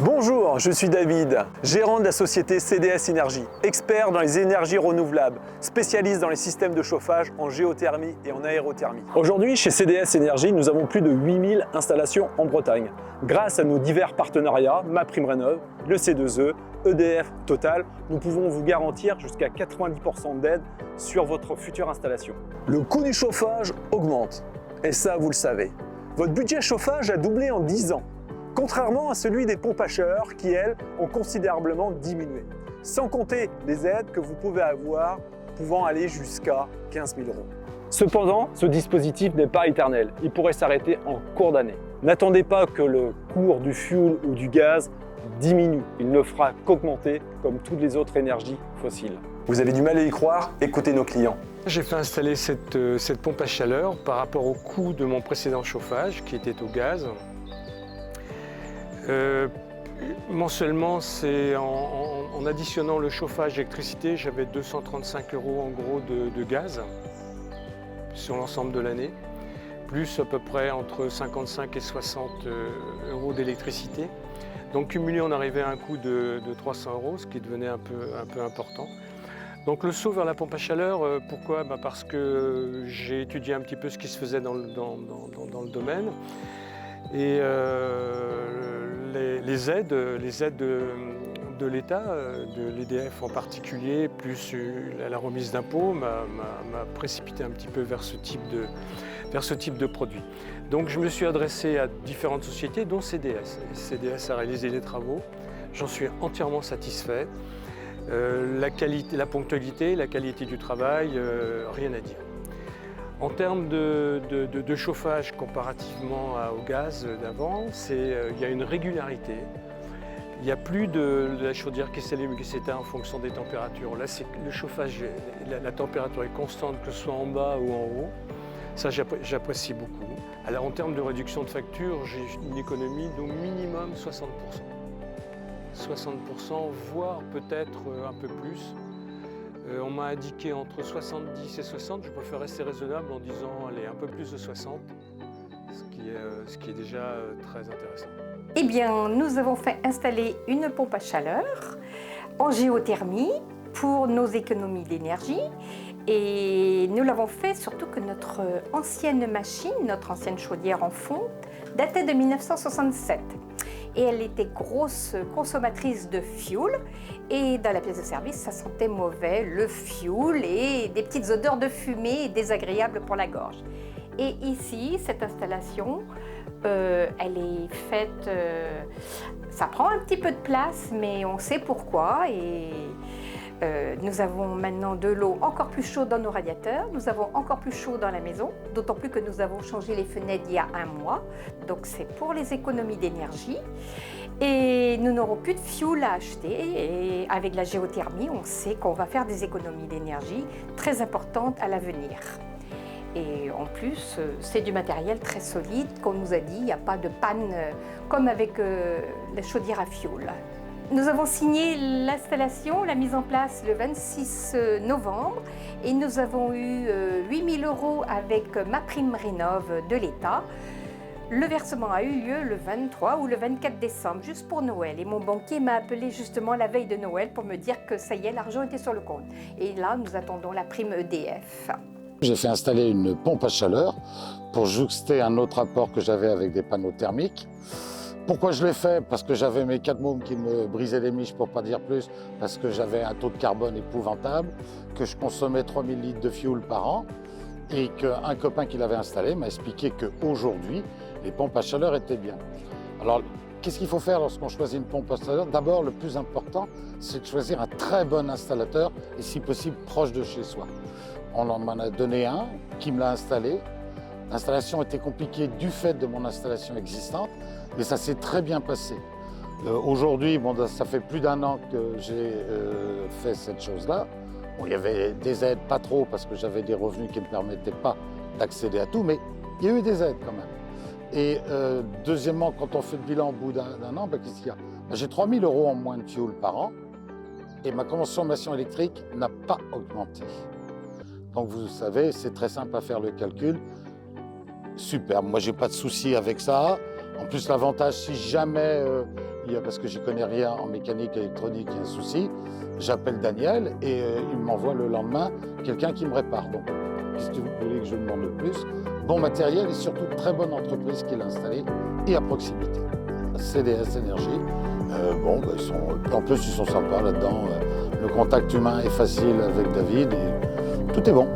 Bonjour, je suis David, gérant de la société CDS Énergie, expert dans les énergies renouvelables, spécialiste dans les systèmes de chauffage en géothermie et en aérothermie. Aujourd'hui, chez CDS Énergie, nous avons plus de 8000 installations en Bretagne. Grâce à nos divers partenariats, MaPrimeRénov', le C2E, EDF, Total, nous pouvons vous garantir jusqu'à 90% d'aide sur votre future installation. Le coût du chauffage augmente, et ça vous le savez. Votre budget chauffage a doublé en 10 ans. Contrairement à celui des pompes à chaleur qui, elles, ont considérablement diminué. Sans compter les aides que vous pouvez avoir pouvant aller jusqu'à 15 000 €. Cependant, ce dispositif n'est pas éternel. Il pourrait s'arrêter en cours d'année. N'attendez pas que le cours du fuel ou du gaz diminue. Il ne fera qu'augmenter comme toutes les autres énergies fossiles. Vous avez du mal à y croire? Écoutez nos clients. J'ai fait installer cette pompe à chaleur par rapport au coût de mon précédent chauffage qui était au gaz. Mensuellement, c'est en additionnant le chauffage et l'électricité, j'avais 235 € en gros de gaz sur l'ensemble de l'année, plus à peu près entre 55 et 60 € d'électricité. Donc cumulé, on arrivait à un coût de 300 €, ce qui devenait un peu important. Donc le saut vers la pompe à chaleur, pourquoi? Parce que j'ai étudié un petit peu ce qui se faisait dans le domaine. Et les aides de l'État, de l'EDF en particulier, plus la remise d'impôts m'a précipité un petit peu vers ce type de produit. Donc je me suis adressé à différentes sociétés, dont CDS. CDS a réalisé les travaux, j'en suis entièrement satisfait. La qualité, la ponctualité, la qualité du travail, rien à dire. En termes de chauffage comparativement au gaz d'avant, il y a une régularité. Il n'y a plus de la chaudière qui s'allume et qui s'éteint en fonction des températures. Là, le chauffage, la température est constante, que ce soit en bas ou en haut. Ça, j'apprécie beaucoup. Alors, en termes de réduction de facture, j'ai une économie d'au minimum 60%. 60%, voire peut-être un peu plus. On m'a indiqué entre 70 et 60, je préfère rester raisonnable en disant allez, un peu plus de 60, ce qui est déjà très intéressant. Eh bien, nous avons fait installer une pompe à chaleur en géothermie pour nos économies d'énergie et nous l'avons fait surtout que notre ancienne machine, notre ancienne chaudière en fonte, datait de 1967. Et elle était grosse consommatrice de fuel. Et dans la pièce de service, ça sentait mauvais, le fuel et des petites odeurs de fumée désagréables pour la gorge. Et ici, cette installation, elle est faite, ça prend un petit peu de place, mais on sait pourquoi. Et nous avons maintenant de l'eau encore plus chaude dans nos radiateurs, nous avons encore plus chaud dans la maison, d'autant plus que nous avons changé les fenêtres il y a un mois, donc c'est pour les économies d'énergie. Et nous n'aurons plus de fuel à acheter et avec la géothermie, on sait qu'on va faire des économies d'énergie très importantes à l'avenir. Et en plus, c'est du matériel très solide, comme on nous a dit, il n'y a pas de panne comme avec la chaudière à fioul. Nous avons signé l'installation, la mise en place le 26 novembre et nous avons eu 8 000 € avec MaPrimeRénov' de l'État. Le versement a eu lieu le 23 ou le 24 décembre, juste pour Noël. Et mon banquier m'a appelé justement la veille de Noël pour me dire que ça y est, l'argent était sur le compte. Et là, nous attendons la prime EDF. J'ai fait installer une pompe à chaleur pour jouxter un autre apport que j'avais avec des panneaux thermiques. Pourquoi je l'ai fait? Parce que j'avais mes 4 mômes qui me brisaient les miches, pour pas dire plus, parce que j'avais un taux de carbone épouvantable, que je consommais 3000 litres de fuel par an, et qu'un copain qui l'avait installé m'a expliqué qu'aujourd'hui, les pompes à chaleur étaient bien. Alors, qu'est-ce qu'il faut faire lorsqu'on choisit une pompe à chaleur? D'abord, le plus important, c'est de choisir un très bon installateur, et si possible, proche de chez soi. On m'en a donné un qui me l'a installé. L'installation était compliquée du fait de mon installation existante, mais ça s'est très bien passé. Aujourd'hui, ça fait plus d'1 an que j'ai fait cette chose-là. Bon, il y avait des aides, pas trop, parce que j'avais des revenus qui ne me permettaient pas d'accéder à tout, mais il y a eu des aides quand même. Et deuxièmement, quand on fait le bilan au bout d'un an, qu'est-ce qu'il y a? J'ai 3 000 € en moins de fuel par an et ma consommation électrique n'a pas augmenté. Donc vous savez, c'est très simple à faire le calcul. Super, moi j'ai pas de souci avec ça. En plus, l'avantage, si jamais parce que j'y connais rien en mécanique électronique, il y a un souci, j'appelle Daniel et il m'envoie le lendemain quelqu'un qui me répare. Donc, qu'est-ce que vous voulez que je demande de plus? Bon matériel et surtout très bonne entreprise qui l'a installé et à proximité. CDS Énergie, en plus ils sont sympas là-dedans. Le contact humain est facile avec David et tout est bon.